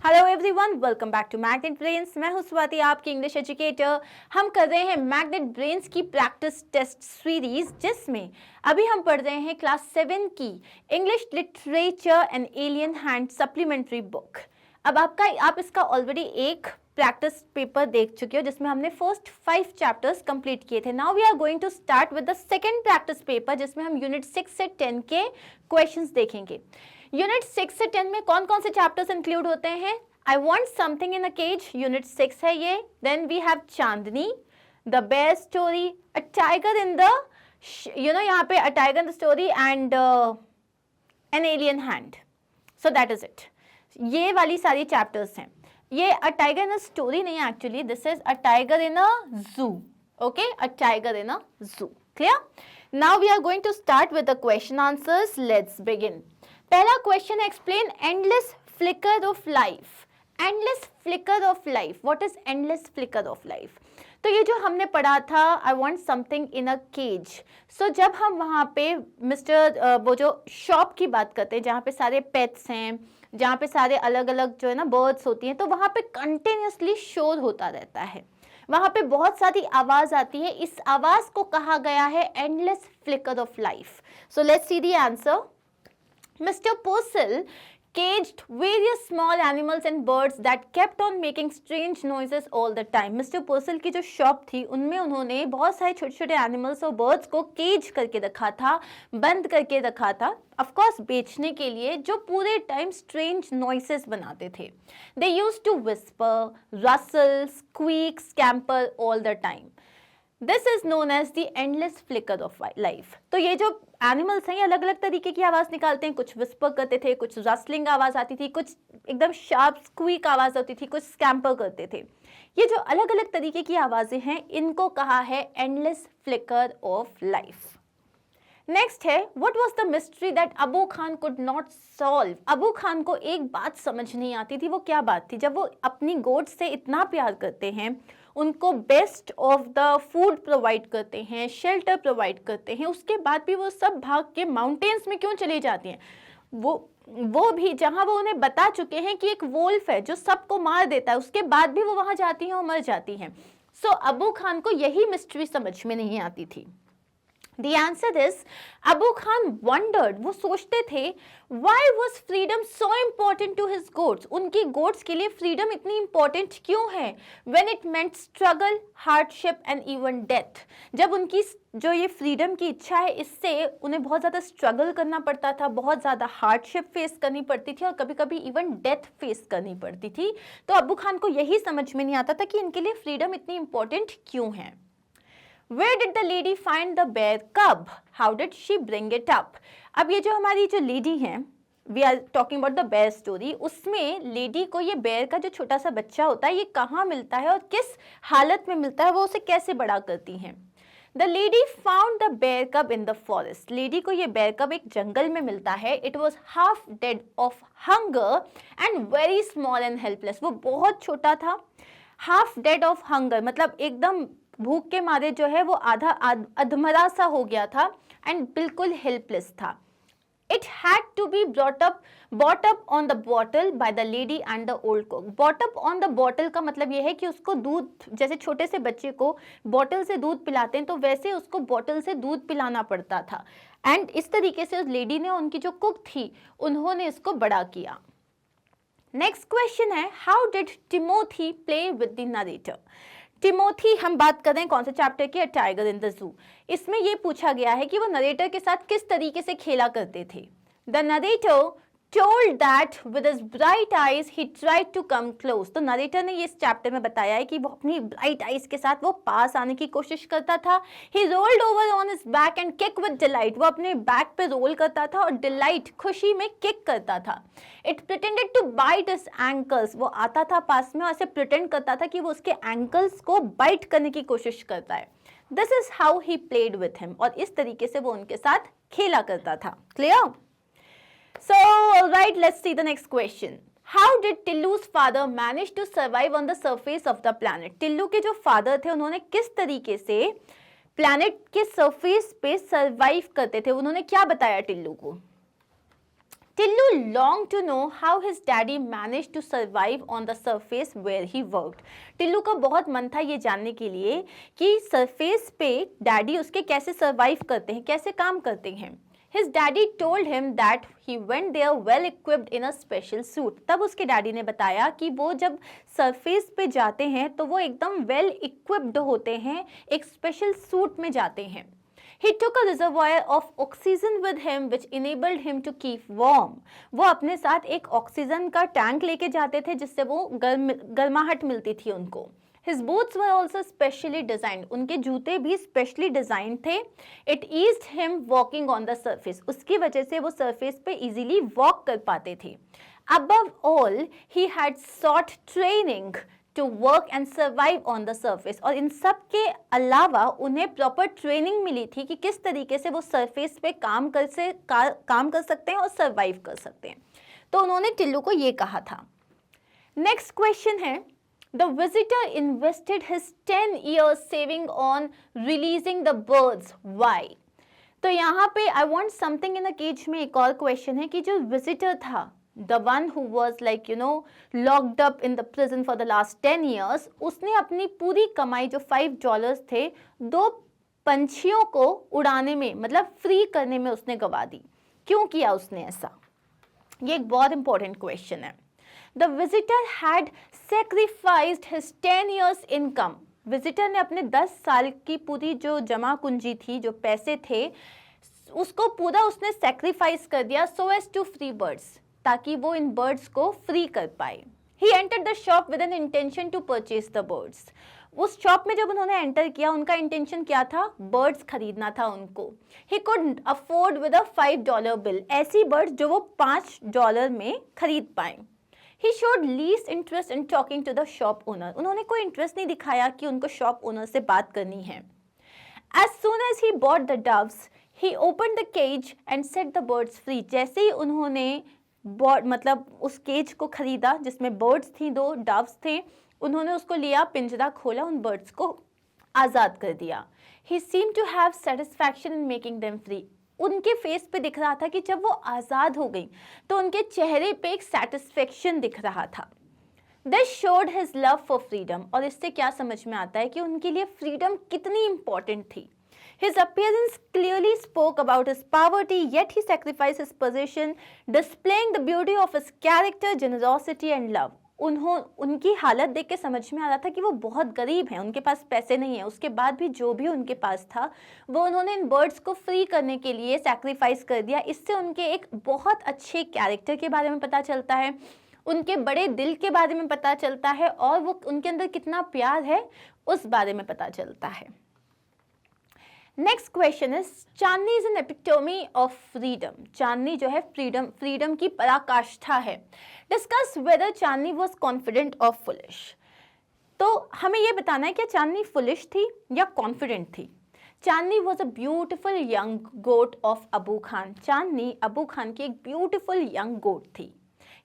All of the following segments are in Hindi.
Hello everyone, welcome back to Magnet Brains. मैं हूं स्वाति, आपकी इंग्लिश एजुकेटर। हम कर रहे हैं मैग्नेट ब्रेन्स की प्रैक्टिस टेस्ट सीरीज, जिसमें अभी हम पढ़ रहे हैं क्लास 7 की English literature and alien hand supplementary book. अब आप इसका ऑलरेडी एक प्रैक्टिस पेपर देख चुके हो जिसमें हमने फर्स्ट 5 चैप्टर्स कंप्लीट किए थे। Now we are going to start with the second practice paper, जिसमें हम यूनिट 6 से 10 के क्वेश्चंस देखेंगे। यूनिट 6 से 10 में कौन कौन से चैप्टर्स इंक्लूड होते हैं? I want something in a cage, unit 6 है ये। Then we have Chandni, the bear story, a tiger in the यहाँ पे a tiger in the story and an alien hand. So that is it. ये वाली सारी चैप्टर्स हैं। ये अ टाइगर इन अ स्टोरी नहीं है, actually this is a tiger in a zoo. Okay, a tiger in a zoo. Clear? Now we are going to start with the question answers. Let's begin. पहला क्वेश्चन है, explain endless flicker of life. Endless flicker of life, what is endless flicker of life? तो ये जो हमने पढ़ा था, I want something in a cage. So जब हम वहाँ पे वो जो शॉप की बात करते हैं, जहाँ पे सारे पेट्स हैं, जहाँ पे सारे अलग अलग जो है ना बर्ड्स होती हैं, तो वहाँ पे कंटिन्यूसली शोर होता रहता है। वहाँ पे बहुत सारी आवाज आती है। इस आवाज को कहा गया है endless flicker of life. So let's see the answer. Mr. Purcell caged various small animals and birds that kept on making strange noises all the time. Mr. Purcell की जो शॉप थी, उनमें उन्होंने बहुत सारे छोटे छोटे एनिमल्स और बर्ड्स को केज करके रखा था, बंद करके रखा था, ऑफ कोर्स बेचने के लिए, जो पूरे टाइम स्ट्रेंज नॉइसेस बनाते थे। They used to whisper, rustle, squeak, scamper all the time. This is known as the endless flicker of life. तो ये जो एनिमल्स हैं, ये अलग अलग तरीके की आवाज निकालते हैं। कुछ विस्पर करते थे, कुछ रसलिंग आवाज आती थी, कुछ एकदम शार्प स्क्वीक आवाज होती थी, कुछ स्कैम्पर करते थे। ये जो अलग अलग तरीके की आवाजें हैं, इनको कहा है endless flicker of life. Next है, what was the mystery that Abu Khan could not solve. Abu Khan को एक बात समझ नहीं आती थी। वो क्या बात थी? जब वो अपनी गोट्स से इतना प्यार करते हैं, उनको best of the food provide करते हैं, शेल्टर प्रोवाइड करते हैं, उसके बाद भी वो सब भाग के माउंटेन्स में क्यों चली जाती हैं? वो भी जहां वो उन्हें बता चुके हैं कि एक वोल्फ है जो सबको मार देता है, उसके बाद भी वो वहां जाती हैं और मर जाती हैं। सो अबू खान को यही मिस्ट्री समझ में नहीं आती थी। The answer is, Abu Khan wondered, वो सोचते थे, why was freedom so important to his goats? उनकी goats के लिए freedom इतनी important क्यों है? When it meant struggle, hardship and even death. जब उनकी जो ये freedom की इच्छा है, इससे उन्हें बहुत ज़्यादा struggle करना पड़ता था, बहुत ज़्यादा hardship face करनी पड़ती थी और कभी-कभी even death face करनी पड़ती थी। तो अबू खान को यही समझ में नहीं आता था कि इनके लिए freedom इतनी important क्यों है। Where did the lady find the bear cub? How did she bring it up? अब ये जो हमारी जो लेडी है, we are talking about the bear story, उसमें लेडी को ये बेयर का जो छोटा सा बच्चा होता है, ये कहाँ मिलता है और किस हालत में मिलता है, वो उसे कैसे बड़ा करती हैं। The lady found the bear cub in the forest. Lady को ये बेयर कब एक जंगल में मिलता है। It was half dead of hunger and very small and helpless. वो बहुत छोटा था। Half dead of hunger मतलब एकदम भूख के मारे जो है वो आधा अधमरा सा हो गया था एंड बिल्कुल हेल्पलेस था। It had to be brought up on the bottle by the lady and the old cook. Brought up on the bottle का मतलब ये है कि उसको दूध, जैसे छोटे से बच्चे को बॉटल से दूध पिलाते हैं, तो वैसे उसको बॉटल से दूध पिलाना पड़ता था। एंड इस तरीके से उस लेडी ने, उनकी जो कुक थी, उन्होंने इसको बड़ा किया। नेक्स्ट क्वेश्चन है, how did Timothy play with the narrator. Timothy हम बात कर रहे हैं कौन से चैप्टर की? Tiger in the zoo. इसमें यह पूछा गया है कि वो नरेटर के साथ किस तरीके से खेला करते थे। The narrator told that with his bright eyes he tried to come close. तो नरेटर ने ये इस चैप्टर में बताया है कि वो अपनी ब्राइट आइज के साथ वो पास आने की कोशिश करता था। He rolled over on his back and kicked with delight. वो अपने बैक पे रोल करता था और डिलाइट, खुशी में किक करता था। It pretended to bite his ankles. वो आता था पास में और ऐसे प्रिटेंड करता था कि वो उसके एंकल्स को बाइट करने की कोशिश करता है। This is how he played with him. और इस तरीके से वो उनके साथ खेला करता था। Clear? So, alright, let's see the next question. How did Tillu's father manage to survive on the surface of the planet? Tillu के जो फादर थे, उन्होंने किस तरीके से प्लैनेट के सरफेस पे सर्वाइव करते थे? उन्होंने क्या बताया टिल्लू को? Tillu longed to know how his daddy managed to survive on the surface where he worked. Tillu का बहुत मन था ये जानने के लिए कि सरफेस पे डैडी उसके कैसे सर्वाइव करते हैं, कैसे काम करते हैं. His daddy told him that he went there well equipped in a special suit. तब उसके डैडी ने बताया कि वो जब सरफेस पे जाते हैं तो वो एकदम वेल इक्विप्ड होते हैं, एक स्पेशल सूट में जाते हैं. He took a reservoir of oxygen with him which enabled him to keep warm. वो अपने साथ एक ऑक्सीजन का टैंक लेके जाते थे जिससे वो गर्माहट मिलती थी उनको. His boots were also specially designed. उनके जूते भी specially designed थे. It eased him walking on the surface. उसकी वजह से वो surface पे easily walk कर पाते थे. Above all, he had sought training to work and survive on the surface. और इन सब के अलावा उन्हें proper training मिली थी कि किस तरीके से वो surface पे काम कर सकते हैं और survive कर सकते हैं. तो उन्होंने टिल्लू को ये कहा था. Next question है, The visitor invested his 10 years saving on releasing the birds. Why? तो यहाँ पे I want something in a cage में एक और क्वेश्चन है कि जो विजिटर था, the one who was like locked up in the prison for the last 10 years, उसने अपनी पूरी कमाई जो $5 थे 2 पंछियों को उड़ाने में, मतलब फ्री करने में उसने गवा दी. क्यों किया उसने ऐसा? ये एक बहुत इंपॉर्टेंट क्वेश्चन है. The visitor had sacrificed his 10 years income. Visitor ने अपने 10 साल की पूरी जो जमा कुंजी थी, जो पैसे थे, उसको पूरा उसने सेक्रीफाइस कर दिया so as to free birds, ताकि वो इन बर्ड्स को फ्री कर पाए. He entered the shop with an intention to purchase the birds. उस शॉप में जब उन्होंने एंटर किया, उनका इंटेंशन क्या था? बर्ड्स खरीदना था उनको. He could afford with a $5 bill. ऐसी बर्ड्स जो वो $5 में खरीद पाए. He showed least interest in talking to the shop owner. उन्होंने कोई इंटरेस्ट नहीं दिखाया कि उनको शॉप ओनर से बात करनी है. As soon as he bought the doves, he opened the cage and set the birds free. जैसे ही उन्होंने मतलब उस केज को खरीदा जिसमें बर्ड्स थी, 2 डव्स थे, उन्होंने उसको लिया, पिंजरा खोला, उन बर्ड्स को आज़ाद कर दिया. He seemed to have satisfaction in making them free. उनके फेस पे दिख रहा था कि जब वो आज़ाद हो गई तो उनके चेहरे पे एक सेटिस्फेक्शन दिख रहा था. This showed his love for freedom. और इससे क्या समझ में आता है कि उनके लिए फ्रीडम कितनी इंपॉर्टेंट थी. His appearance clearly spoke about his poverty, yet he sacrificed his position, displaying the beauty of his character, generosity and love. उनकी हालत देख के समझ में आ रहा था कि वो बहुत गरीब हैं, उनके पास पैसे नहीं है. उसके बाद भी जो भी उनके पास था वो उन्होंने इन बर्ड्स को फ्री करने के लिए सैक्रिफाइस कर दिया. इससे उनके एक बहुत अच्छे कैरेक्टर के बारे में पता चलता है, उनके बड़े दिल के बारे में पता चलता है, और वो उनके अंदर कितना प्यार है उस बारे में पता चलता है. Next question is, Chandni is an epitome of freedom. Chandni जो है फ्रीडम की पराकाष्ठा है. Discuss whether Chandni was confident और फुलिश. तो हमें ये बताना है कि चांदनी फुलिश थी या कॉन्फिडेंट थी. Chandni was a beautiful young goat of Abu Khan. Chandni Abu Khan की एक ब्यूटिफुल यंग गोट थी.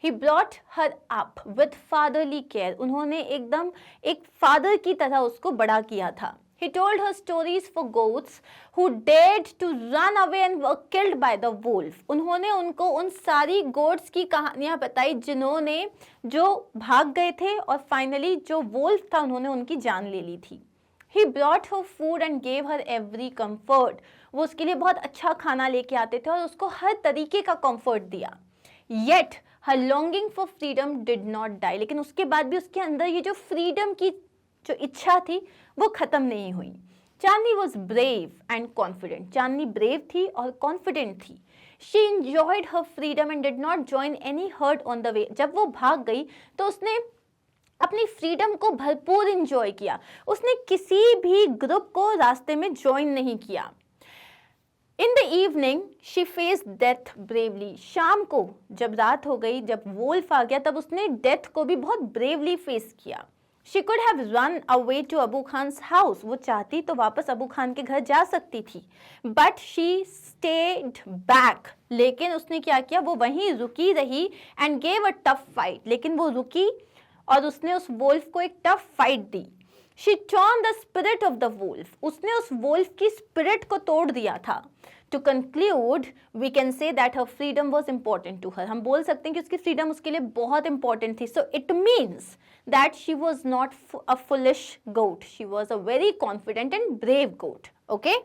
He brought her up with fatherly care. उन्होंने एकदम एक फादर की तरह उसको बड़ा किया था. He told her stories for goats who dared to run away and were killed by the wolf. उन्होंने उनको उन सारी गोट्स की कहानियाँ बताई जिन्होंने जो भाग गए थे और फाइनली जो वोल्फ था उन्होंने उनकी जान ले ली थी. He brought her food and gave her every comfort. वो उसके लिए बहुत अच्छा खाना लेके आते थे और उसको हर तरीके का कंफर्ट दिया. Yet her longing for freedom did not die. लेकिन उसके बाद भी उसके अंदर ये जो फ्रीडम की जो इच्छा थी वो खत्म नहीं हुई. Chandni was brave and confident. Chandni brave थी और कॉन्फिडेंट थी. She enjoyed her freedom and did not join any hurt on the way. जब वो भाग गई तो उसने अपनी फ्रीडम को भरपूर इंजॉय किया. उसने किसी भी ग्रुप को रास्ते में ज्वाइन नहीं किया. In the evening she face death bravely. शाम को जब रात हो गई, जब वोल्फ आ गया, तब उसने डेथ को भी बहुत ब्रेवली फेस किया. She could have run away to Abu Khan's house. वो चाहती तो वापस अबू खान के घर जा सकती थी. But she stayed back. लेकिन उसने क्या किया, वो वहीं रुकी रही and gave a tough fight. लेकिन वो रुकी और उसने उस वोल्फ को एक tough fight the. She torn the spirit of the wolf. उसने उस wolf की spirit को तोड़ दिया था. To conclude, we can say that her freedom was important to her. हम बोल सकते हैं कि उसकी freedom उसके लिए बहुत important थी. So it means that she was not a foolish goat. She was a very confident and brave goat. Okay?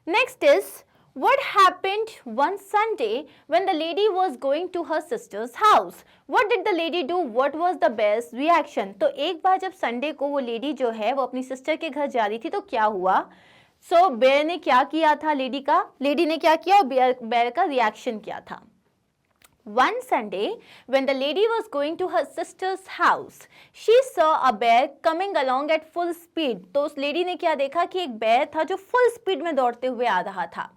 Next is, what happened one Sunday when the lady was going to her sister's house? What did the lady do? What was the bear's reaction? तो एक बार जब संडे को वो लेडी जो है वो अपनी सिस्टर के घर जा रही थी तो क्या हुआ? सो बेयर ने क्या किया था? लेडी ने क्या किया और बेयर का रिएक्शन क्या था? One Sunday, when the lady was going to her sister's house, she saw a bear coming along at full speed. तो उस लेडी ने क्या देखा कि एक बेर था जो फुल स्पीड में दौड़ते हुए आ रहा था.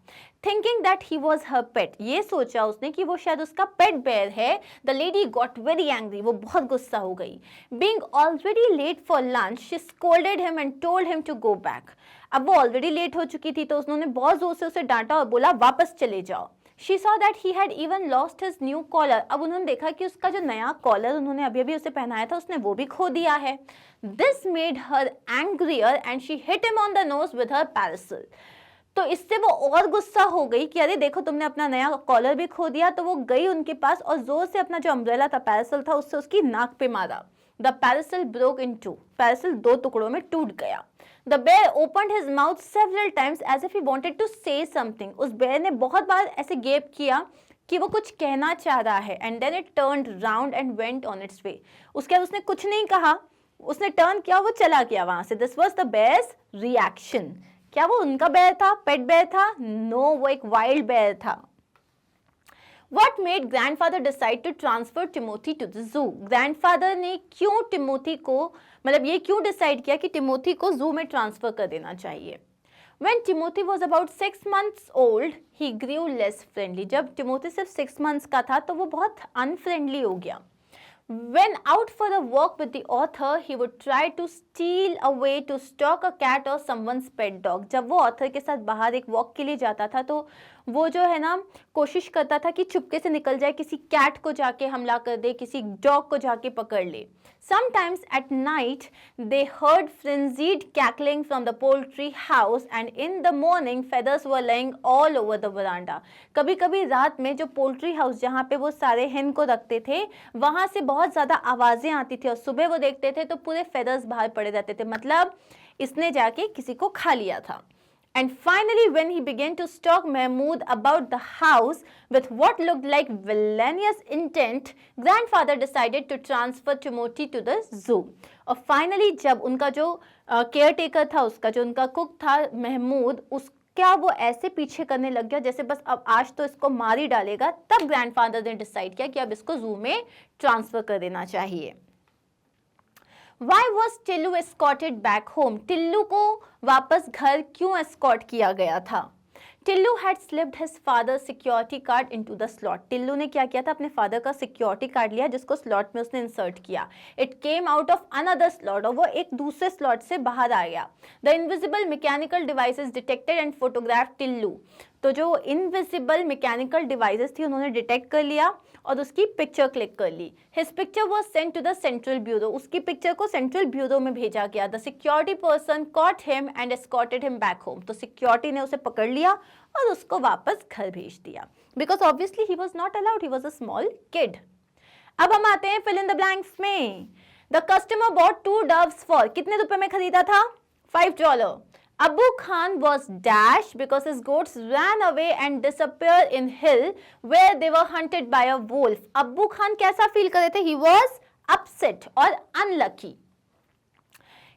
Thinking that he was her pet, ये सोचा उसने कि वो शायद उसका पेट बेर है. The lady got very angry. वो बहुत गुस्सा हो गई. Being already late for lunch, she scolded him and told him to go back. अब वो ऑलरेडी लेट हो चुकी थी तो उन्होंने बहुत जोर से उसे डांटा और बोला वापस चले जाओ. She saw that he had even lost his new collar. अब उन्होंने देखा कि उसका जो नया कॉलर उन्होंने अभी उसे पहनाया था उसने वो भी खो दिया है. This made her angrier and she hit him on the nose with her parasol. तो इससे वो और गुस्सा हो गई कि अरे देखो तुमने अपना नया कॉलर भी खो दिया. तो वो गई उनके पास और जोर से अपना जो अम्ब्रेला था, पैरासोल था, उससे उसकी नाक पे मारा. The parasol broke in two. Parasol दो टुकड़ों में टूट गया. The bear opened his mouth several times as if he wanted to say something. उस बेर ने बहुत बार ऐसे गेप किया कि वो कुछ कहना चाह रहा है. And then it turned round and went on its way. उसके बाद उसने कुछ नहीं कहा, उसने टर्न किया, वो चला गया वहां से. This was the bear's reaction. क्या वो उनका बेर था, पेट बेर था? No, वो एक वाइल्ड बेर था. What made grandfather decide to transfer Timothy to the zoo? Grandfather ने क्यों टिमोथी को, मतलब ये क्यों डिसाइड किया कि टिमोथी को जू में ट्रांसफर कर देना चाहिए? When Timothy was about 6 months old, he grew less friendly. जब टिमोथी सिर्फ 6 months का था तो वो बहुत अनफ्रेंडली हो गया. When out for a walk with the author, he would try to steal away to stalk a cat or someone's pet dog. जब वो ऑथर के साथ बाहर एक वॉक के लिए जाता था तो वो जो है ना कोशिश करता था कि चुपके से निकल जाए, किसी कैट को जाके हमला कर दे, किसी डॉग को जाके पकड़ ले. Sometimes at night they heard frenzied cackling from the poultry house and in the morning feathers were laying all over the veranda. कभी कभी रात में जो पोल्ट्री हाउस जहाँ पे वो सारे hen को रखते थे वहाँ से बहुत ज़्यादा आवाज़ें आती थी और सुबह वो देखते थे तो पूरे feathers बाहर पड़े रहते थे, मतलब इसने जाके किसी को खा लिया था. And finally, when he began to stalk Mahmood about the house with what looked like villainous intent, grandfather decided to transfer Timothy to the zoo. और finally, जब उनका जो caretaker था, उसका जो उनका कुक था महमूद, क्या वो ऐसे पीछे करने लग गया जैसे बस अब आज तो इसको मार ही डालेगा, तब ग्रैंडफादर ने डिसाइड किया कि अब इसको जू में ट्रांसफर कर देना चाहिए. Why was Tillu escorted back home? Tillu को वापस घर क्यों एस्कॉर्ट किया गया था? Tillu had slipped his father's security card into the slot. Tillu ने क्या किया था, अपने फादर का सिक्योरिटी कार्ड लिया जिसको स्लॉट में उसने इंसर्ट किया. It came out of another slot, और वो एक दूसरे स्लॉट से बाहर आ गया. The invisible mechanical devices detected and photographed Tillu. तो जो इनविजिबल मैकेनिकल डिवाइसेस थी उन्होंने डिटेक्ट कर लिया और उसकी पिक्चर क्लिक कर ली. His picture was sent to the central bureau. उसकी पिक्चर को सेंट्रल ब्यूरो में भेजा गया. The security person caught him and escorted him back home. तो सिक्योरिटी ने उसे पकड़ लिया और उसको वापस घर भेज दिया. Because obviously he was not allowed, he was a small kid. अब हम आते हैं फिल इन द ब्लैंक्स में. The customer bought 2 doves for. कितने रुपए में खरीदा था? $5. Abu Khan was dashed because his goats ran away and disappeared in hill where they were hunted by a wolf. Abu Khan कैसा फील कर रहे थे? He was upset और unlucky.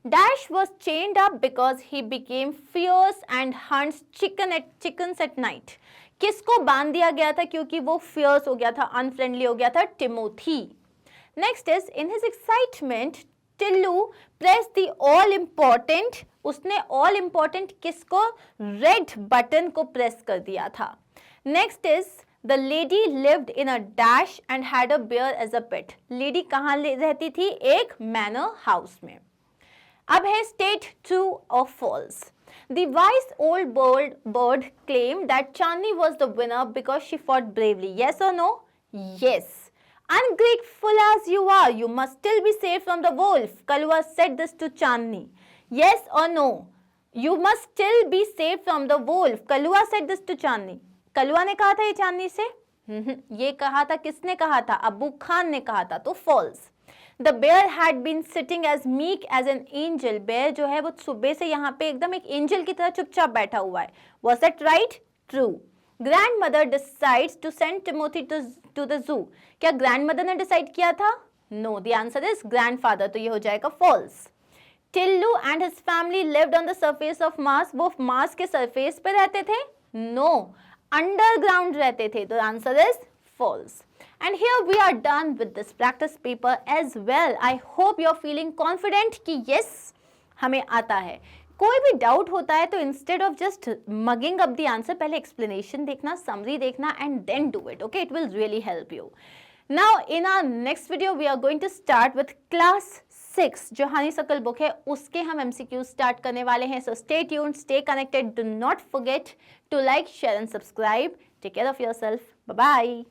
Dash was chained up because he became fierce and hunts chickens at night. किसको बांध दिया गया था क्योंकि वो fierce हो गया था, unfriendly हो गया था? Timothy. Next is, in his excitement, Tillu pressed the all important. उसने ऑल इंपॉर्टेंट किसको? रेड बटन को प्रेस कर दिया था. Next is the lady lived in a dash and had a bear as a pet. Lady कहाँ रहती थी? एक मैनर हाउस में. अब है स्टेट ट्रू और false. The wise old bird claimed that Chandni was the winner because she fought bravely. Yes or no? Yes. Ungrateful as you are, you must still be safe from the wolf. Kalwa said this to Chandni. Yes or no? You must still be safe from the wolf. Kalwa said this to Chandni. कलुआ ने कहा था ये चांदनी से? ये कहा था, किसने कहा था? अबू खान ने कहा था, तो false. The bear had been sitting as meek as an angel. Bear जो है वो सुबह से यहाँ पे एकदम एक एंजल की तरह चुपचाप बैठा हुआ है. Was that right? True. Grandmother decides to send Timothy to the zoo. क्या grandmother ने decide किया था? No. The answer is grandfather. तो ये हो जाएगा false. Tillu and his family lived on the surface of Mars. वो Mars के surface पे रहते थे? No. Underground रहते थे. तो answer is false. And here we are done with this practice paper as well. I hope you are feeling confident कि yes हमें आता है. कोई भी डाउट होता है तो instead of just mugging up the answer पहले एक्सप्लेनेशन देखना, समरी देखना and then do it. Okay, it will really help you. Now in our next video we are going to start with class 6 जो हनी सकल बुक है, उसके हम MCQ स्टार्ट करने वाले हैं. So stay tuned, stay connected, do not forget to like, share and subscribe. Take care of yourself. Bye bye.